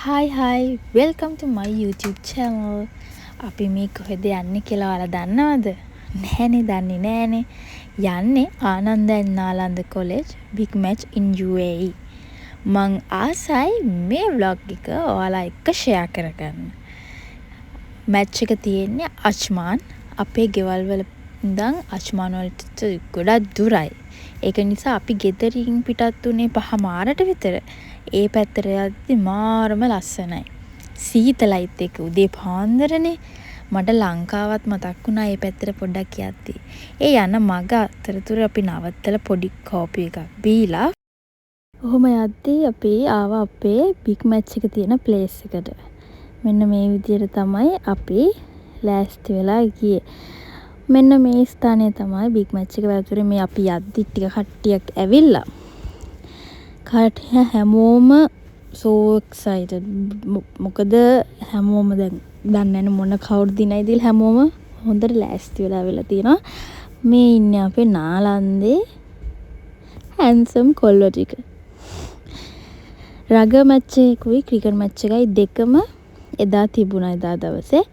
Hi, welcome to my YouTube channel. අපි මේ කොහෙද යන්නේ කියලා ඔයාලා දන්නවද? නැහනේ, දන්නේ නැහනේ. යන්නේ Ananda and Nalanda college big match in UAE. මං ආසයි මේ vlog එක ඔයාලා එක්ක share කරගන්න. match එක තියෙන්නේ අච්මාන්. අපේ ගෙවල් වල ඉඳන් අච්මාන් වලට ගොඩක් දුරයි. ඒක නිසා අපි ගෙදරින් පිටත් උනේ 5:00ට විතර. ඒ පැත්තට යද්දි මාරම ලස්සනයි. සීතලයිත් එක්ක උදේ පාන්දරනේ. මට ලංකාවත් මතක් වුණා ඒ පැත්තට පොඩ්ඩක් යද්දි. ඒ යන මග අතරතුර අපි නවත්තලා පොඩි කෝපි එකක් බීලා ඔහොම යද්දි අපි ආවා අපේ බිග් මැච් එක තියෙන ප්ලේස් එකට. මෙන්න මේ විදිහට තමයි අපි ලෑස්ති වෙලා ගියේ. මෙන්න මේ ස්ථානයේ තමයි බිග් මැච් එක වැතුරේ මේ අපි යද්දි ටික කට්ටියක් ඇවිල්ලා. කට්ටිය හැමෝම so excited. මොකද හැමෝම දැන් දන්නේ නැහැ මොන කවුරු දිනයිද හැමෝම හොඳට ලෑස්ති වෙලා වෙලා තියෙනවා. මේ ඉන්නේ අපේ නාලන්දේ handsome කොල්ලෝ ටික. රග මැච් එකකුයි ක්‍රිකට් මැච් එකයි දෙකම එදා තිබුණා එදා දවසේ.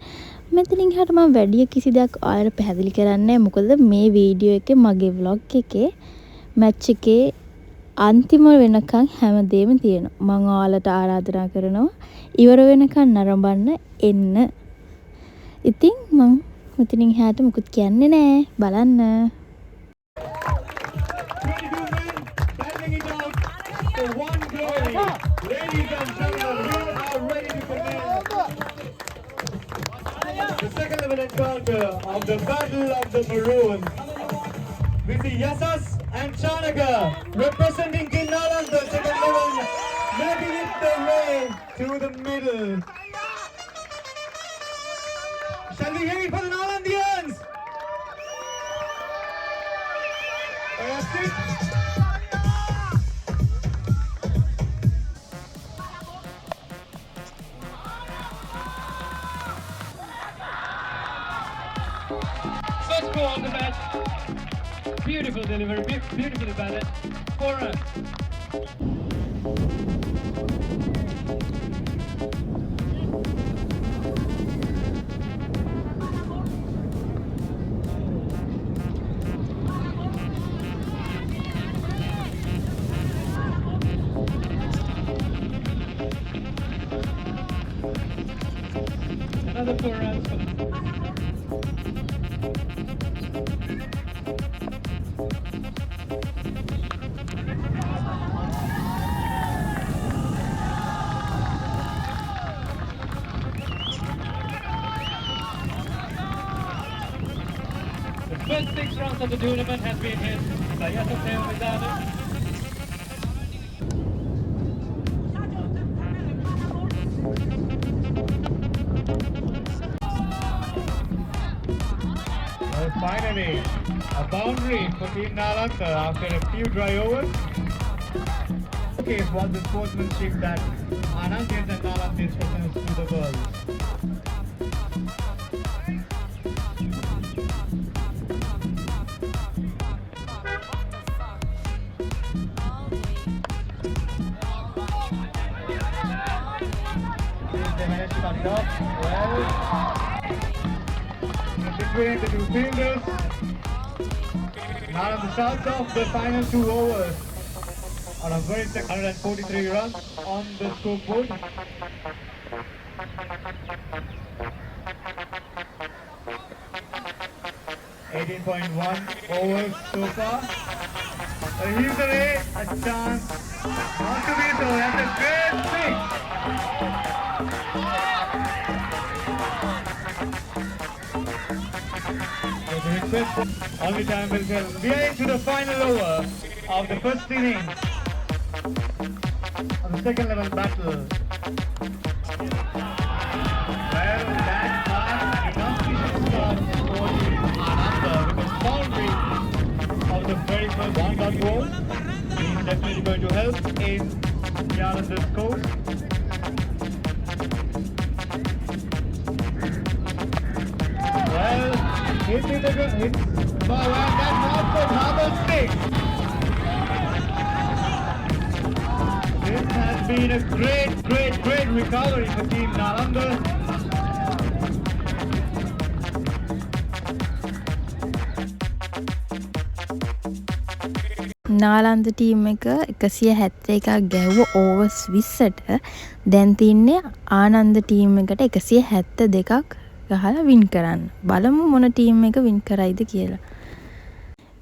මෙතනින් එහාට මම වැඩි කිසි දෙයක් ඔයාලට පැහැදිලි කරන්නේ නැහැ. මොකද මේ වීඩියෝ එකේ මගේ vlog එකේ මැච් එකේ අන්තිම වෙනකන් හැමදේම තියෙනවා. මම ඔයාලට ආරාධනා කරනවා ඉවර වෙනකන් නරඹන්න එන්න. ඉතින් මම මෙතනින් එහාට මුකුත් කියන්නේ නැහැ. බලන්න. The second level encounter of the Battle of the Maroons. We see Yasas and Chanaka representing Team Nalanda, second level, making it their way to the middle. Shall we hear it for the Nalandians? First ball on the bat. Beautiful delivery, beautifully batted. 4 runs. Another 4 runs for them. The first 6 rounds of the tournament has been hit by Yasser Wizada. Well, finally, a boundary for Team Nalanda after a few dry overs. Okay, was the sportsmanship that Anandians and Nalandians presents to the world. They managed to cut it off well. Between the two fielders. Nalanda starts off the final 2 overs on a very 143 runs on the scoreboard. .1 overs so far. Here's away, a chance not to be so. That's a great six. Only time will tell. We are into the final over of the first inning of the second level battle. Well, that pass enough start for Ananda because boundary of the very first one-got goal is definitely going to help in Nalanda's score. Well, hit wow, and that's not for Harbour stick. This has been a great recovery for Team Nalanda. Nalanda team එක 171ක් ගැහුව overs 20ට. දැන් තින්නේ Ananda team එකට 172ක් ගහලා win කරන්න. බලමු මොන team එක win කරයිද කියලා.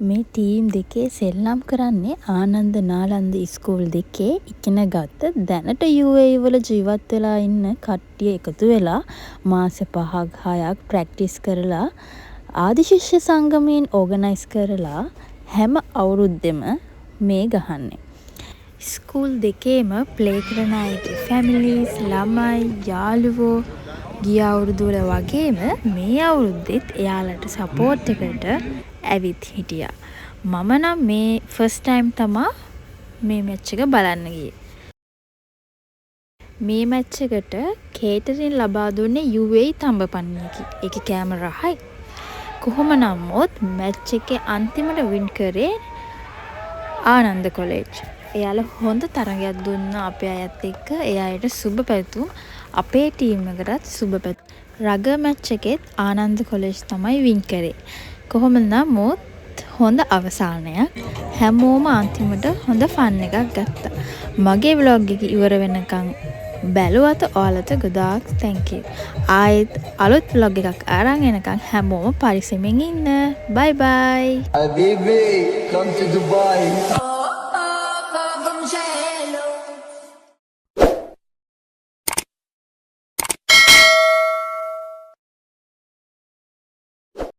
මේ ටීම් දෙකේ සෙල්ලම් කරන්නේ ආනන්ද නාලන්ද ස්කූල් දෙකේ ඉගෙන ගත්ත දැනට UAE වල ජීවත් වෙලා ඉන්න කට්ටිය එකතු වෙලා මාස 5ක් 6ක් ප්‍රැක්ටිස් කරලා ආදිශිෂ්‍ය සංගමයෙන් ඕගනයිස් කරලා හැම අවුරුද්දෙම මේ ගහන්නේ. ස්කූල් දෙකේම ප්ලේ කරන අයගේ ෆැමිලිස්, ළමයි, යාළුවෝ ගිය අවුරුදු වල වගේම මේ අවුරුද්දෙත් එයාලට සපෝට් එකට ඇවිත් හිටියා. මම නම් මේ ෆස්ට් ටයිම් තමා මේ මැච් එක බලන්න ගියේ. මේ මැච් එකට කේටරින් ලබා දුන්නේ UAE තඹපන්නියකි. ඒකේ කැමරා හයි. කොහොම නමුත් මැච් එකේ අන්තිමට වින් කරේ ආනන්ද කොලෙජ්. එයාලා හොඳ තරගයක් දුන්නා අපේ අයත් එක්ක. ඒ අයට සුබ පැතුම්. අපේ ටීම් එකටත් සුබ පැතුම්. රග මැච් එකෙත් ආනන්ද කොලෙජ් තමයි වින් කරේ. කොහොම නමුත් හොඳ අවසානයක්. හැමෝම අන්තිමට හොඳ ෆන් එකක් ගත්තා. මගේ vlog එක ඉවර වෙනකන් බැලුවට ඔයාලට ගොඩාක් thank you. ආයෙත් අලුත් vlog එකක් අරන් එනකන් හැමෝම පරිස්සමෙන් ඉන්න. bye bye. Habibi, come to Dubai.